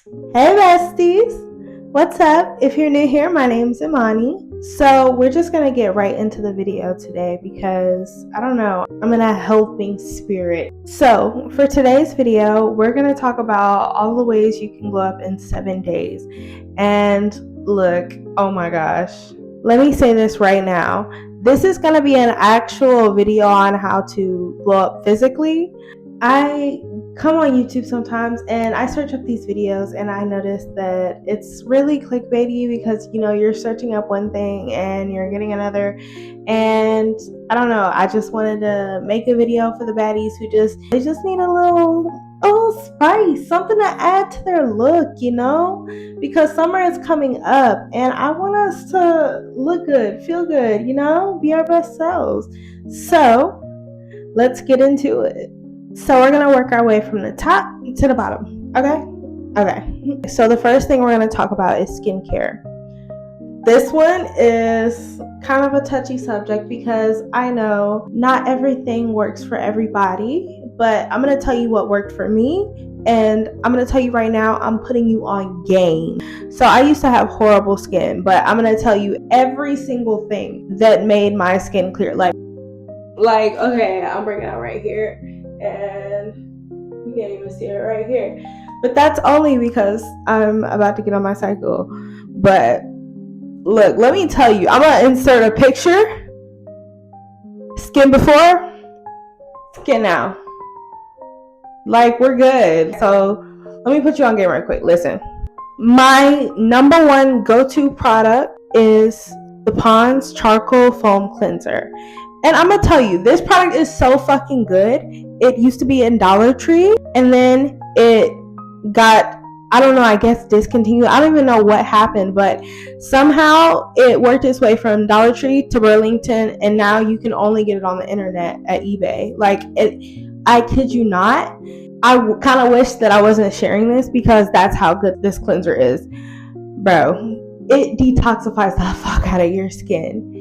Hey besties, what's up? If you're new here, my name's Imani. So we're just gonna get right into the video today because I don't know, I'm in a helping spirit. So for today's video, we're gonna talk about all the ways you can glow up in 7 days. And look, oh my gosh, let me say this right now. This is gonna be an actual video on how to glow up physically. I come on YouTube sometimes and I search up these videos and I notice that it's really clickbaity because you're searching up one thing and you're getting another, and I don't know, I just wanted to make a video for the baddies who they just need a little spice, something to add to their look, because summer is coming up and I want us to look good, feel good, be our best selves. So let's get into it. So we're going to work our way from the top to the bottom. Okay. So the first thing we're going to talk about is skincare. This one is kind of a touchy subject because I know not everything works for everybody, but I'm going to tell you what worked for me. And I'm going to tell you right now, I'm putting you on game. So I used to have horrible skin, but I'm going to tell you every single thing that made my skin clear. Like, okay, I'll bring it out right here. And you can't even see it right here. But that's only because I'm about to get on my cycle. But look, let me tell you, I'm going to insert a picture. Skin before, skin now. Like, we're good. So let me put you on game right quick. Listen, my number one go-to product is the Pond's Charcoal Foam Cleanser. And I'm going to tell you, this product is so fucking good. It used to be in Dollar Tree, and then it got, I don't know, I guess discontinued. I don't even know what happened, but somehow it worked its way from Dollar Tree to Burlington, and now you can only get it on the internet at eBay. I kid you not. I kind of wish that I wasn't sharing this because that's how good this cleanser is. Bro, it detoxifies the fuck out of your skin.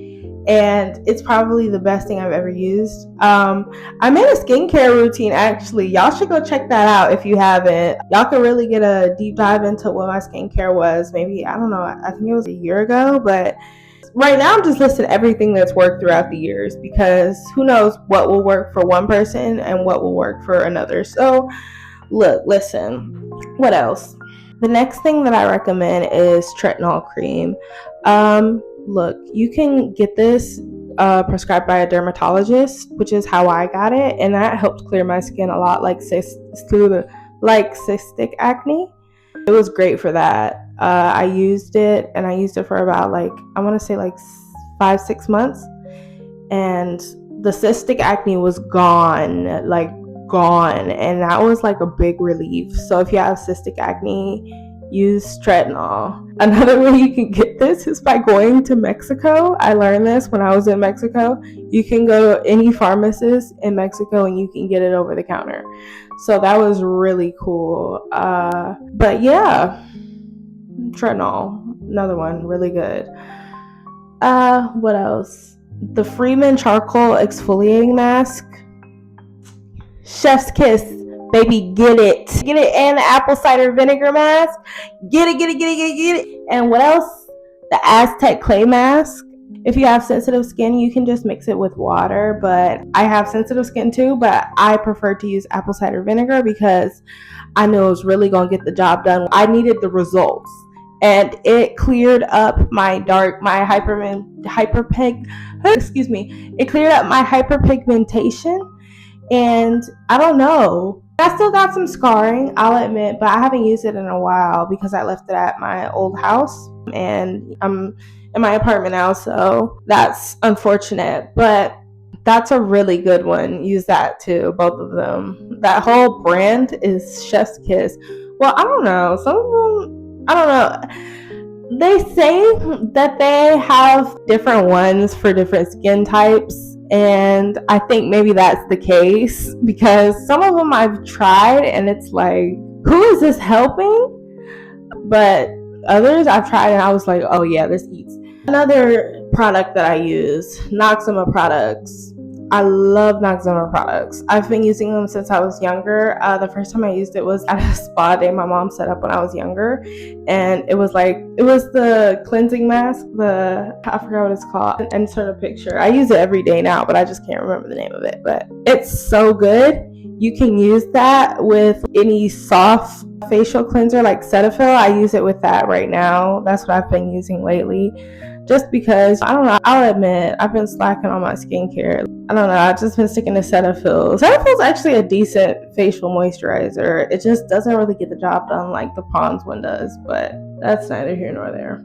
And it's probably the best thing I've ever used. I made a skincare routine, actually. Y'all should go check that out if you haven't. Y'all can really get a deep dive into what my skincare was. Maybe, I don't know, I think it was a year ago. But right now I'm just listing everything that's worked throughout the years because who knows what will work for one person and what will work for another. So look, listen, what else? The next thing that I recommend is tretinoin cream. Look, you can get this prescribed by a dermatologist, which is how I got it, and that helped clear my skin a lot, like cystic acne. It was great for that. I used it, and I used it for about I want to say 5-6 months, and the cystic acne was gone, and that was a big relief. So if you have cystic acne, use tretinoin. Another way you can get this is by going to Mexico. I learned this when I was in Mexico. You can go to any pharmacist in Mexico and you can get it over the counter. So that was really cool. But yeah, tretinoin, another one, really good. What else? The Freeman Charcoal Exfoliating Mask. Chef's kiss. Baby, get it. Get it. And the apple cider vinegar mask. Get it. And what else? The Aztec clay mask. If you have sensitive skin, you can just mix it with water. But I have sensitive skin too, but I prefer to use apple cider vinegar because I knew it was really going to get the job done. I needed the results. And it cleared up it cleared up my hyperpigmentation. And I don't know, I still got some scarring, I'll admit, but I haven't used it in a while because I left it at my old house and I'm in my apartment now, so that's unfortunate, but that's a really good one. Use that too, both of them. That whole brand is Chef's Kiss. Well, I don't know, some of them, I don't know. They say that they have different ones for different skin types, and I think maybe that's the case because some of them I've tried and it's like, who is this helping? But others I've tried and I was like, oh yeah, this eats. Another product that I use, Noxema products. I love Noxzema products. I've been using them since I was younger. The first time I used it was at a spa day my mom set up when I was younger, and it was the cleansing mask. I forgot what it's called. Insert a picture. I use it every day now, but I just can't remember the name of it. But it's so good. You can use that with any soft facial cleanser like Cetaphil. I use it with that right now. That's what I've been using lately. Just because, I don't know, I'll admit, I've been slacking on my skincare. I don't know, I've just been sticking to Cetaphil. Cetaphil's actually a decent facial moisturizer. It just doesn't really get the job done like the Pond's one does, but that's neither here nor there.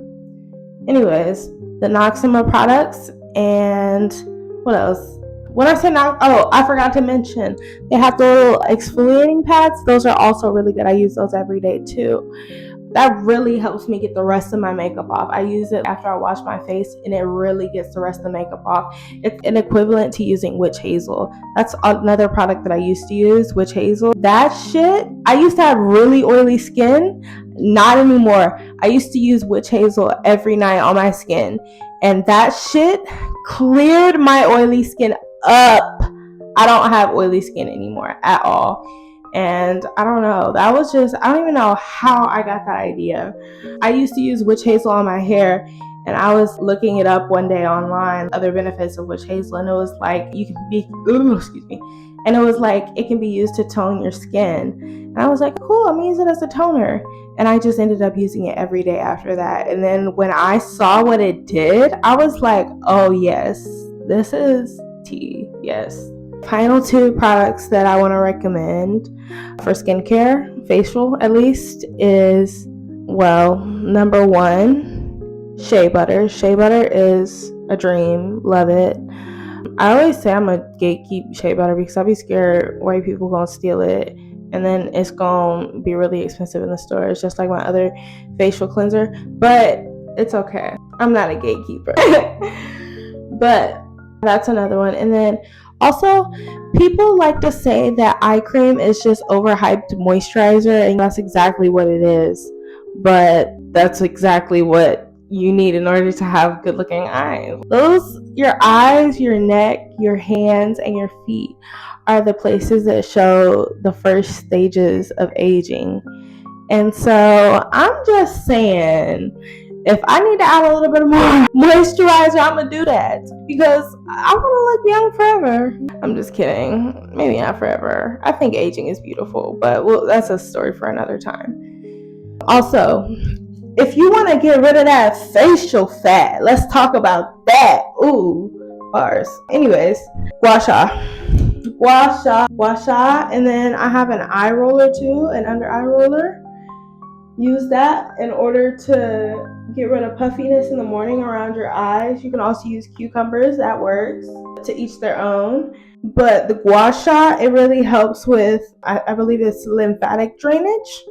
Anyways, the Noxzema products, and what else? When I say I forgot to mention, they have the little exfoliating pads. Those are also really good. I use those every day too. That really helps me get the rest of my makeup off. I use it after I wash my face, and it really gets the rest of the makeup off. It's an equivalent to using witch hazel. That's another product that I used to use, witch hazel. That shit, I used to have really oily skin. Not anymore. I used to use witch hazel every night on my skin, and that shit cleared my oily skin up. I don't have oily skin anymore at all. And I don't know, I don't even know how I got that idea. I used to use witch hazel on my hair, and I was looking it up one day online, other benefits of witch hazel, and it was like and it was like it can be used to tone your skin. And I was like, cool, I'm gonna use it as a toner. And I just ended up using it every day after that. And then when I saw what it did, I was like, oh yes, this is tea, yes. Final two products that I want to recommend for skincare, facial at least, is, well, number one, shea butter. Shea butter is a dream. Love it. I always say I'm a gatekeep shea butter because I'll be scared white people gonna steal it, and then it's gonna be really expensive in the store. It's just like my other facial cleanser, but it's okay. I'm not a gatekeeper. But that's another one. And then also, people like to say that eye cream is just overhyped moisturizer, and that's exactly what it is. But that's exactly what you need in order to have good looking eyes. Your eyes, your neck, your hands, and your feet are the places that show the first stages of aging. And so I'm just saying, if I need to add a little bit more moisturizer, I'm gonna do that because I want to look young forever. I'm just kidding. Maybe not forever. I think aging is beautiful, but that's a story for another time. Also, if you want to get rid of that facial fat, let's talk about that. Ooh, bars. Anyways, gua sha, and then I have an eye roller too, an under eye roller. Use that in order to get rid of puffiness in the morning around your eyes. You can also use cucumbers. That works. To each their own. But the gua sha, it really helps with, I believe it's lymphatic drainage.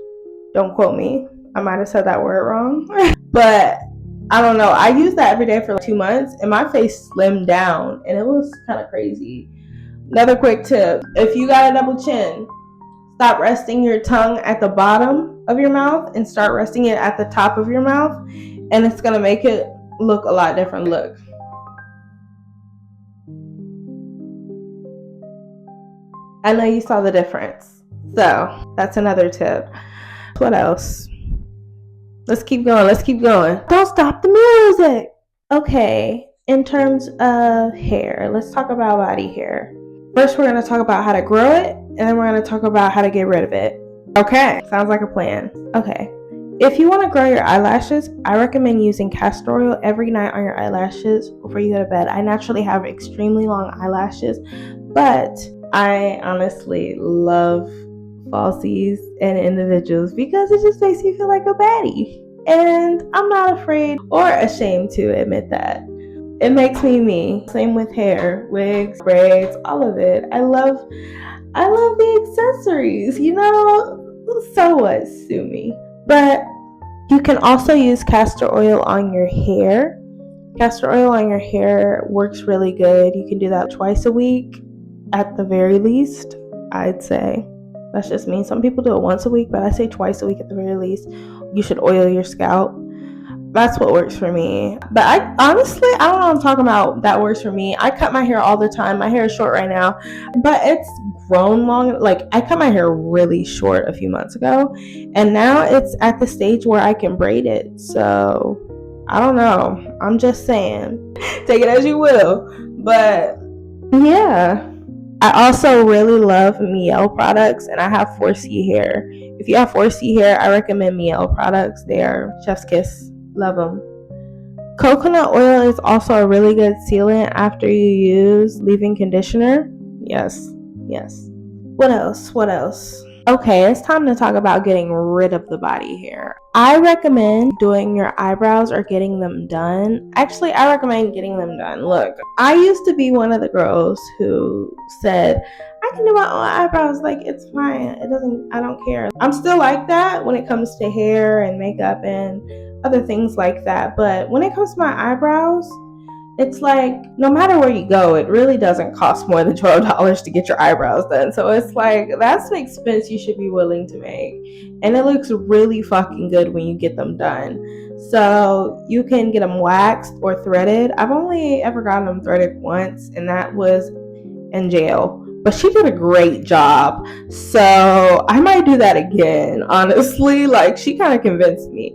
Don't quote me. I might have said that word wrong. But I don't know. I used that every day for like 2 months, and my face slimmed down, and it was kind of crazy. Another quick tip. If you got a double chin, stop resting your tongue at the bottom of your mouth and start resting it at the top of your mouth, and it's going to make it look a lot different. Look. I know you saw the difference. So, that's another tip. What else? Let's keep going. Don't stop the music. Okay, in terms of hair, let's talk about body hair. First, we're going to talk about how to grow it, and then we're going to talk about how to get rid of it. Okay, sounds like a plan. Okay, if you want to grow your eyelashes, I recommend using castor oil every night on your eyelashes before you go to bed. I naturally have extremely long eyelashes, but I honestly love falsies and individuals because it just makes me feel like a baddie. And I'm not afraid or ashamed to admit that. It makes me. Same with hair, wigs, braids, all of it. I love the accessories, so what, sue me. But you can also use castor oil on your hair. Castor oil on your hair works really good. You can do that twice a week at the very least, I'd say. That's just me. Some people do it once a week, but I say twice a week at the very least. You should oil your scalp. That's what works for me. But I honestly, I don't know what I'm talking about. That works for me. I cut my hair all the time. My hair is short right now, but it's grown long. Like, I cut my hair really short a few months ago, and now it's at the stage where I can braid it. So I don't know. I'm just saying, take it as you will. But yeah. I also really love Mielle products, and I have 4C hair. If you have 4C hair, I recommend Mielle products. They are chef's kiss. Love them. Coconut oil is also a really good sealant after you use leave-in conditioner. Yes. What else? Okay, it's time to talk about getting rid of the body hair. I recommend doing your eyebrows or getting them done. Actually, I recommend getting them done. Look, I used to be one of the girls who said, I can do my own eyebrows, like, it's fine. I don't care. I'm still like that when it comes to hair and makeup and other things like that. But when it comes to my eyebrows, it's like, no matter where you go, it really doesn't cost more than $12 to get your eyebrows done. So it's like, that's an expense you should be willing to make. And it looks really fucking good when you get them done. So you can get them waxed or threaded. I've only ever gotten them threaded once, and that was in jail. But she did a great job. So I might do that again, honestly. Like, she kind of convinced me.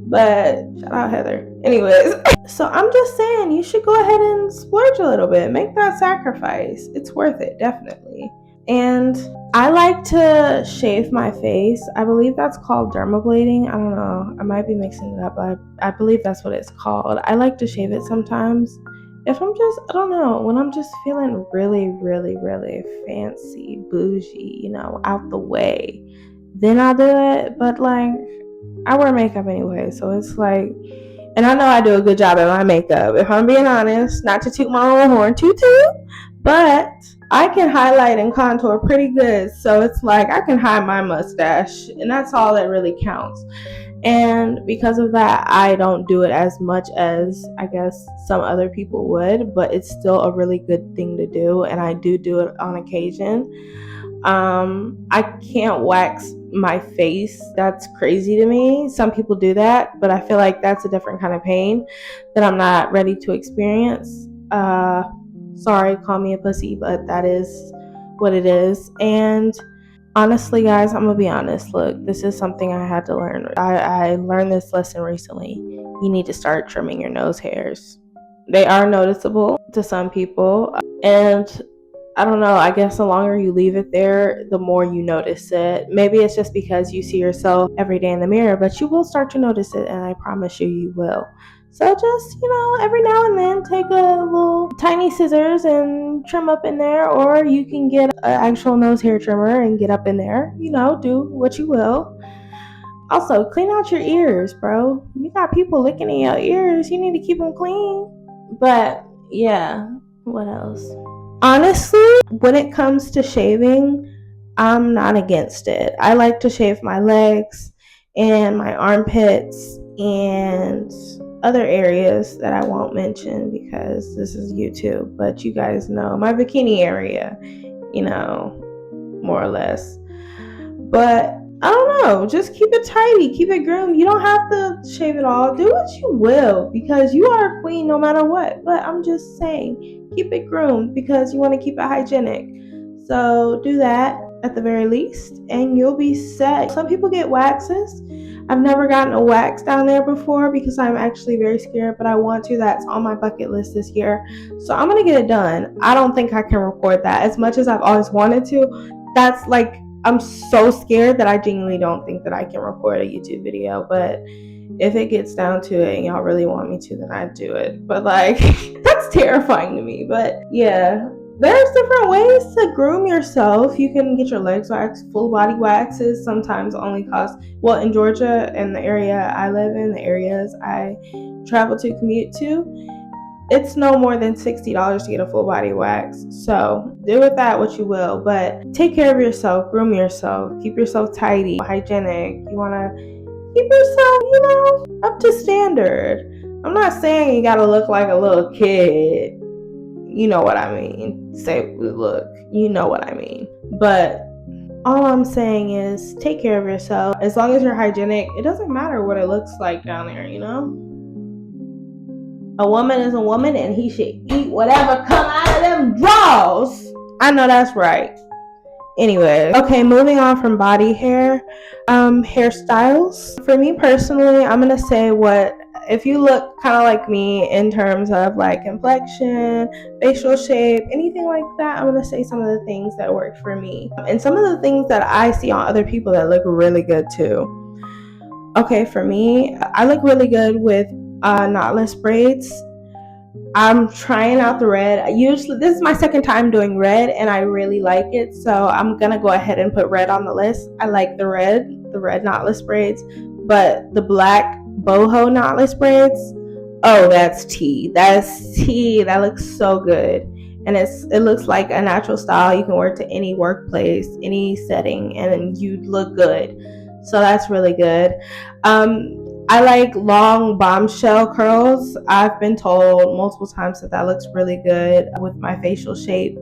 But shout out Heather. Anyways, so I'm just saying, you should go ahead and splurge a little bit. Make that sacrifice. It's worth it, definitely. And I like to shave my face. I believe that's called dermablading. I don't know. I might be mixing it up, but I believe that's what it's called. I like to shave it sometimes. If I'm just, I don't know, when I'm just feeling really, really, really fancy, bougie, out the way, then I'll do it. But like, I wear makeup anyway, so it's like, and I know I do a good job at my makeup, if I'm being honest, not to toot my own horn, but I can highlight and contour pretty good, so it's like, I can hide my mustache, and that's all that really counts. And because of that, I don't do it as much as I guess some other people would, but it's still a really good thing to do, and I do it on occasion. I can't wax my face. That's crazy to me. Some people do that, but I feel like that's a different kind of pain that I'm not ready to experience. Sorry, call me a pussy, but that is what it is. And honestly, guys, I'm gonna be honest. Look, this is something I had to learn. I learned this lesson recently. You need to start trimming your nose hairs. They are noticeable to some people, and I don't know, I guess the longer you leave it there, the more you notice it. Maybe it's just because you see yourself every day in the mirror, but you will start to notice it, and I promise you will. So just, every now and then take a little tiny scissors and trim up in there, or you can get an actual nose hair trimmer and get up in there. Do what you will. Also, clean out your ears, bro. You got people licking in your ears. You need to keep them clean. But yeah, what else? Honestly, when it comes to shaving, I'm not against it. I like to shave my legs and my armpits and other areas that I won't mention because this is YouTube, but you guys know my bikini area, more or less. But I don't know, just keep it tidy, keep it groomed. You don't have to shave it all. Do what you will because you are a queen no matter what. But I'm just saying, keep it groomed because you want to keep it hygienic. So do that at the very least and you'll be set. Some people get waxes. I've never gotten a wax down there before because I'm actually very scared, but I want to. That's on my bucket list this year. So I'm going to get it done. I don't think I can record that as much as I've always wanted to. That's like, I'm so scared that I genuinely don't think that I can record a YouTube video, but if it gets down to it and y'all really want me to, then I'd do it. But like, that's terrifying to me. But yeah, there's different ways to groom yourself. You can get your legs waxed. Full body waxes sometimes only cost, well, in Georgia and the area I live in, the areas I travel to, commute to, it's no more than $60 to get a full body wax. So do with that what you will, but take care of yourself, groom yourself, keep yourself tidy, hygienic. You want to keep yourself, up to standard. I'm not saying you got to look like a little kid. You know what I mean. Say, look, you know what I mean. But all I'm saying is take care of yourself. As long as you're hygienic, it doesn't matter what it looks like down there, A woman is a woman and he should eat whatever come out of them drawers. I know that's right. Anyway, okay, moving on from body hair, hairstyles. For me personally, I'm gonna say if you look kind of like me in terms of like complexion, facial shape, anything like that, I'm gonna say some of the things that work for me and some of the things that I see on other people that look really good too. Okay, for me, I look really good with knotless braids. I'm trying out the red. Usually, this is my second time doing red, and I really like it. So I'm gonna go ahead and put red on the list. I like the red knotless braids, but the black boho knotless braids, oh, that's tea. That's tea. That looks so good, and it looks like a natural style. You can wear it to any workplace, any setting, and you look good. So that's really good. I like long bombshell curls. I've been told multiple times that looks really good with my facial shape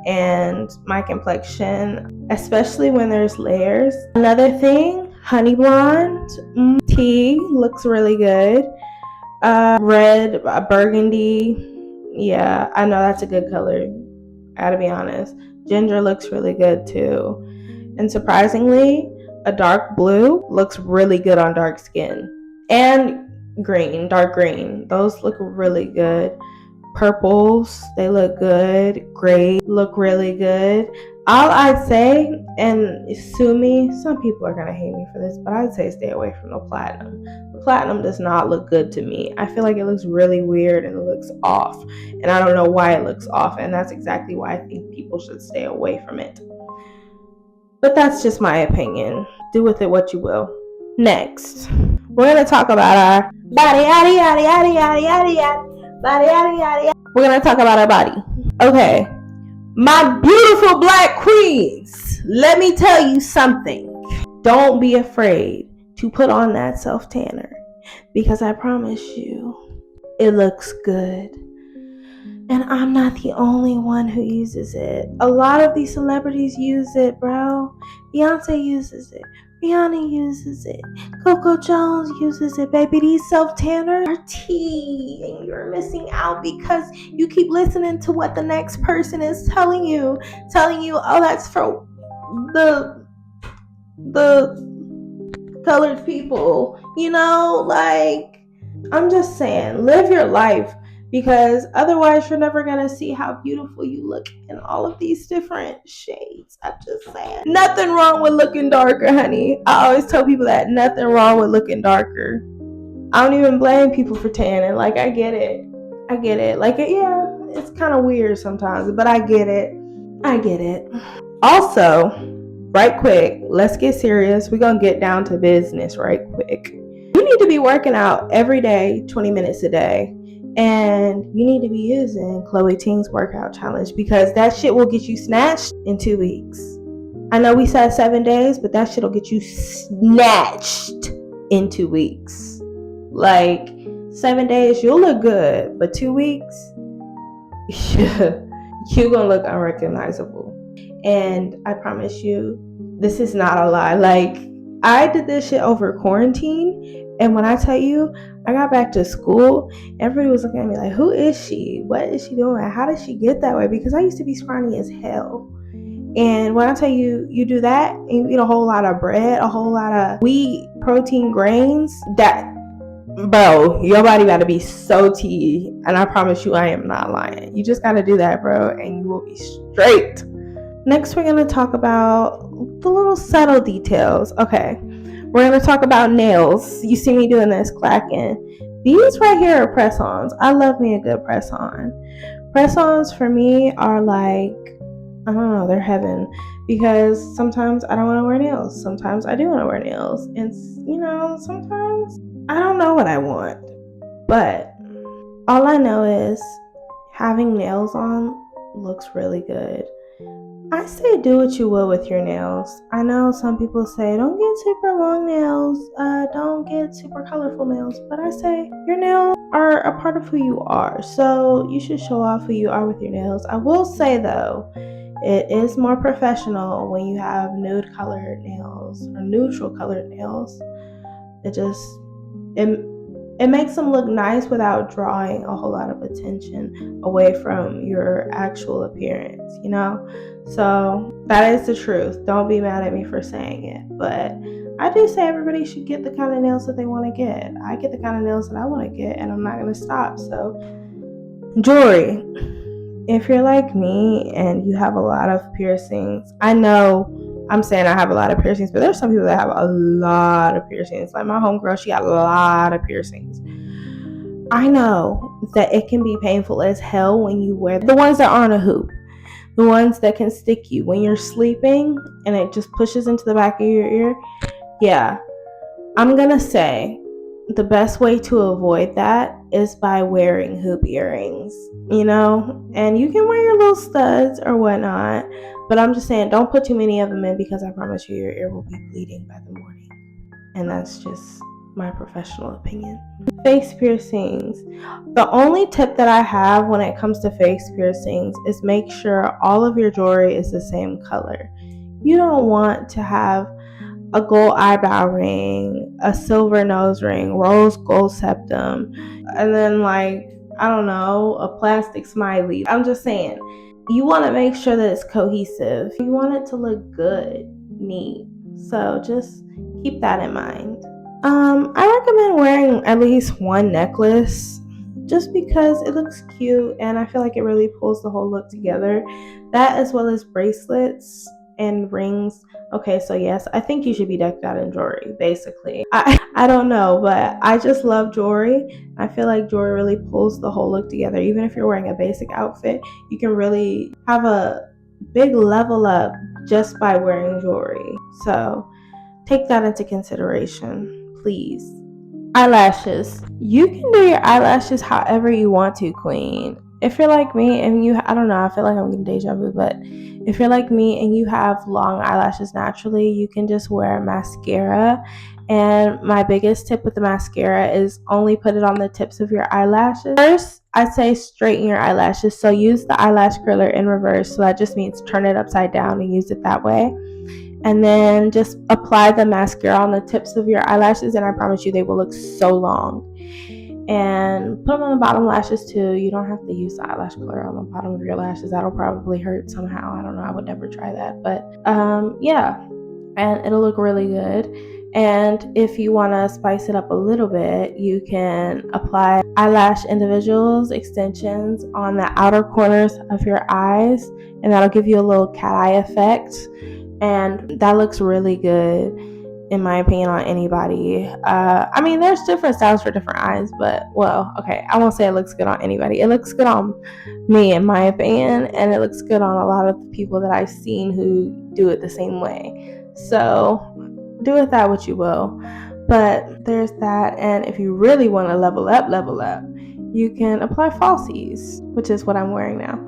and my complexion, especially when there's layers. Another thing, honey blonde tea looks really good. Red, burgundy. Yeah, I know that's a good color. I gotta be honest. Ginger looks really good too. And surprisingly, a dark blue looks really good on dark skin. And green, dark green, those look really good. Purples, they look good. Gray look really good. All I'd say, and sue me, some people are gonna hate me for this, but I'd say stay away from the platinum. The platinum does not look good to me. I feel like it looks really weird and it looks off, and I don't know why it looks off, and that's exactly why I think people should stay away from it. But that's just my opinion. Do with it what you will. Next, we're going to talk about our body, yaddy, yaddy, yaddy, yaddy, yaddy, yaddy, body, yaddy, yaddy, yaddy. We're going to talk about our body. Okay, my beautiful black queens, let me tell you something. Don't be afraid to put on that self-tanner, because I promise you, it looks good. And I'm not the only one who uses it. A lot of these celebrities use it, bro. Beyonce uses it. Rihanna uses it. Coco Jones uses it, baby. These self-tanners are tea. And you're missing out because you keep listening to what the next person is telling you. Oh, that's for the colored people. You know, like, I'm just saying, live your life. Because otherwise you're never going to see how beautiful you look in all of these different shades. I'm just saying. Nothing wrong with looking darker, honey. I always tell people that. Nothing wrong with looking darker. I don't even blame people for tanning. Like, I get it. Like, yeah, it's kind of weird sometimes, but I get it. Also, right quick, let's get serious. We're going to get down to business right quick. You need to be working out every day, 20 minutes a day. And you need to be using Chloe Ting's workout challenge, because that shit will get you snatched in 2 weeks. I know we said 7 days, but that shit will get you snatched in 2 weeks. Like, 7 days, you'll look good, but 2 weeks, you're gonna look unrecognizable. And I promise you, this is not a lie. Like, I did this shit over quarantine. And when I tell you, I got back to school, everybody was looking at me like, who is she? What is she doing? How did she get that way? Because I used to be scrawny as hell. And when I tell you, you do that, and you eat a whole lot of bread, a whole lot of wheat, protein, grains, that, bro, your body got to be so tea. And I promise you, I am not lying. You just got to do that, bro, and you will be straight. Next, we're going to talk about the little subtle details. Okay. We're going to talk about nails. You see me doing this, clacking. These right here are press-ons. I love me a good press-on. Press-ons for me are like, I don't know, they're heaven. Because sometimes I don't want to wear nails. Sometimes I do want to wear nails. And, you know, sometimes I don't know what I want. But all I know is having nails on looks really good. I say do what you will with your nails. I know some people say don't get super long nails, don't get super colorful nails, but I say your nails are a part of who you are, so you should show off who you are with your nails. I will say though, it is more professional when you have nude colored nails or neutral colored nails. It It makes them look nice without drawing a whole lot of attention away from your actual appearance, you know? So that is the truth. Don't be mad at me for saying it. But I do say everybody should get the kind of nails that they want to get. I get the kind of nails that I want to get, and I'm not going to stop. So, jewelry. If you're like me and you have a lot of piercings, I know I'm saying I have a lot of piercings, but there's some people that have a lot of piercings. Like my homegirl, she got a lot of piercings. I know that it can be painful as hell when you wear the ones that aren't a hoop, the ones that can stick you when you're sleeping and it just pushes into the back of your ear. Yeah, I'm gonna say the best way to avoid that is by wearing hoop earrings, you know? And you can wear your little studs or whatnot, but I'm just saying don't put too many of them in because I promise you your ear will be bleeding by the morning. And that's just my professional opinion. Face piercings. The only tip that I have when it comes to face piercings is make sure all of your jewelry is the same color. You don't want to have a gold eyebrow ring, a silver nose ring, rose gold septum, and then I don't know, a plastic smiley. I'm just saying, you want to make sure that it's cohesive. You want it to look good, neat. So just keep that in mind. I recommend wearing at least one necklace just because it looks cute and I feel like it really pulls the whole look together. That as well as bracelets and rings. Okay, so yes, I think you should be decked out in jewelry, basically. I don't know, but I just love jewelry. I feel like jewelry really pulls the whole look together. Even if you're wearing a basic outfit, you can really have a big level up just by wearing jewelry. So take that into consideration, please. Eyelashes. You can do your eyelashes however you want to, queen. If you're like me and I don't know, I feel like I'm getting deja vu, but if you're like me and you have long eyelashes naturally, you can just wear mascara. And my biggest tip with the mascara is only put it on the tips of your eyelashes. First, I'd say straighten your eyelashes. So use the eyelash curler in reverse. So that just means turn it upside down and use it that way. And then just apply the mascara on the tips of your eyelashes, and I promise you they will look so long. And put them on the bottom lashes too. You don't have to use the eyelash curler on the bottom of your lashes. That'll probably hurt somehow. I don't know. I would never try that. But yeah, and it'll look really good. And if you want to spice it up a little bit, you can apply eyelash individuals, extensions on the outer corners of your eyes, and that'll give you a little cat eye effect. And that looks really good in my opinion on anybody. I mean, there's different styles for different eyes, but well, okay, I won't say it looks good on anybody. It looks good on me in my opinion, and it looks good on a lot of the people that I've seen who do it the same way. So do with that what you will. But there's that, and if you really want to level up, you can apply falsies, which is what I'm wearing now.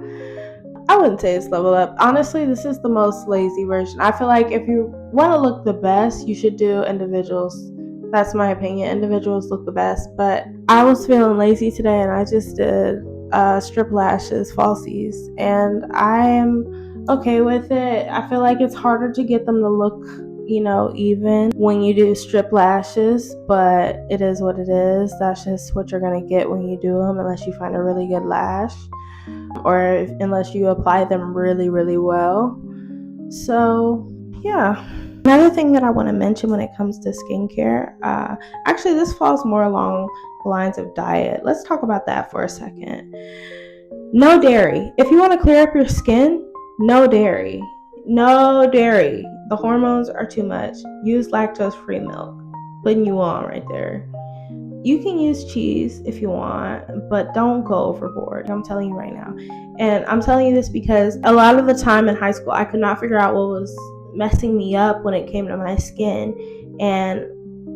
I wouldn't say it's level up. Honestly, this is the most lazy version. I feel like if you want to look the best, you should do individuals. That's my opinion. Individuals look the best. But I was feeling lazy today and I just did strip lashes, falsies. And I am okay with it. I feel like it's harder to get them to look, even when you do strip lashes. But it is what it is. That's just what you're going to get when you do them, unless you find a really good lash. Or unless you apply them really, really well. So, yeah. Another thing that I want to mention when it comes to skincare, actually, this falls more along the lines of diet. Let's talk about that for a second. No dairy. If you want to clear up your skin, no dairy. No dairy. The hormones are too much. Use lactose-free milk. Putting you on right there. You can use cheese if you want, but don't go overboard. I'm telling you right now. And I'm telling you this because a lot of the time in high school, I could not figure out what was messing me up when it came to my skin. And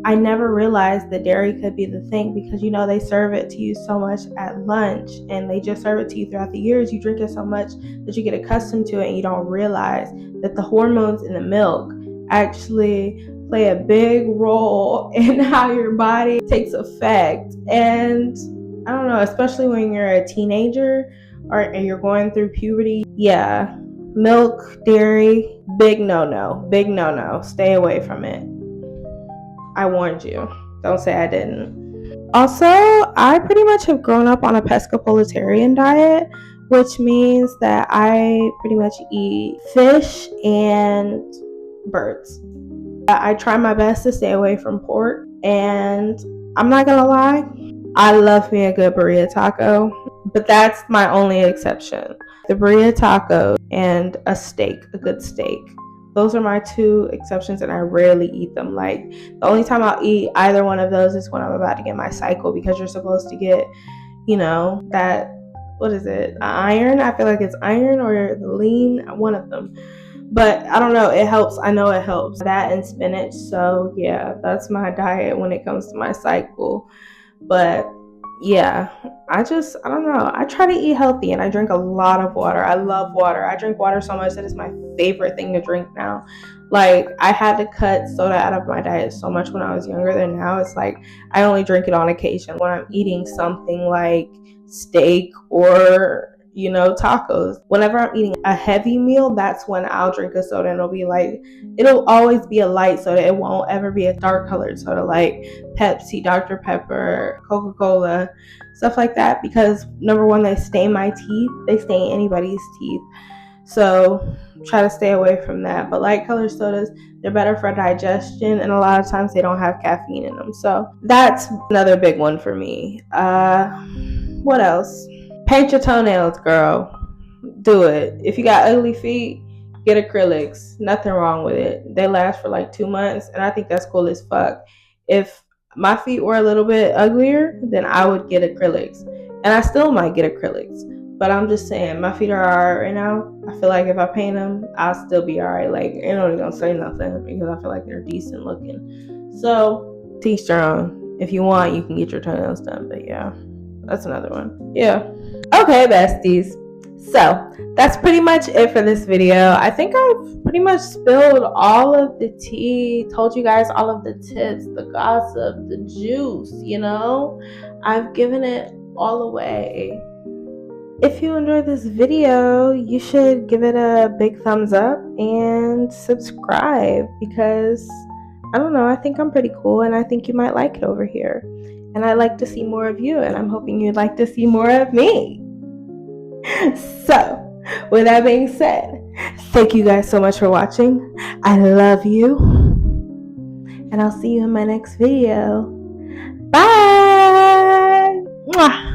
I never realized that dairy could be the thing because, they serve it to you so much at lunch and they just serve it to you throughout the years. You drink it so much that you get accustomed to it and you don't realize that the hormones in the milk actually play a big role in how your body takes effect. And I don't know, especially when you're a teenager and you're going through puberty. Yeah, milk, dairy, big no. Stay away from it. I warned you. Don't say I didn't. Also, I pretty much have grown up on a pescatarian diet, which means that I pretty much eat fish and birds. I try my best to stay away from pork, and I'm not gonna lie, I love me a good burrito taco, but that's my only exception. The burrito taco and a steak, a good steak. Those are my two exceptions, and I rarely eat them. Like, the only time I'll eat either one of those is when I'm about to get my cycle, because you're supposed to get, that, what is it, iron? I feel like it's iron or the lean, one of them. But I don't know, it helps. I know it helps. That and spinach. So yeah, that's my diet when it comes to my cycle. But yeah, I don't know. I try to eat healthy and I drink a lot of water. I love water. I drink water so much that it's my favorite thing to drink now. Like, I had to cut soda out of my diet so much when I was younger than now. It's like I only drink it on occasion when I'm eating something like steak or tacos. Whenever I'm eating a heavy meal, that's when I'll drink a soda, and it'll always be a light soda. It won't ever be a dark colored soda like Pepsi, Dr. Pepper, Coca-Cola, stuff like that, because number one, they stain my teeth. They stain anybody's teeth. So try to stay away from that. But light colored sodas, they're better for digestion, and a lot of times they don't have caffeine in them. So that's another big one for me. What else? Paint your toenails, girl. Do it. If you got ugly feet, get acrylics. Nothing wrong with it. They last for like 2 months, and I think that's cool as fuck. If my feet were a little bit uglier, then I would get acrylics. And I still might get acrylics. But I'm just saying, my feet are alright right now. I feel like if I paint them, I'll still be alright. Like, ain't nobody gonna say nothing because I feel like they're decent looking. So, teach their own. If you want, you can get your toenails done. But yeah, that's another one. Yeah. Okay, besties. So that's pretty much it for this video. I think I've pretty much spilled all of the tea, told you guys all of the tips, the gossip, the juice, I've given it all away. If you enjoyed this video, you should give it a big thumbs up and subscribe, because I don't know, I think I'm pretty cool and I think you might like it over here. And I'd like to see more of you, and I'm hoping you'd like to see more of me. So, with that being said, thank you guys so much for watching. I love you. And I'll see you in my next video. Bye! Mwah!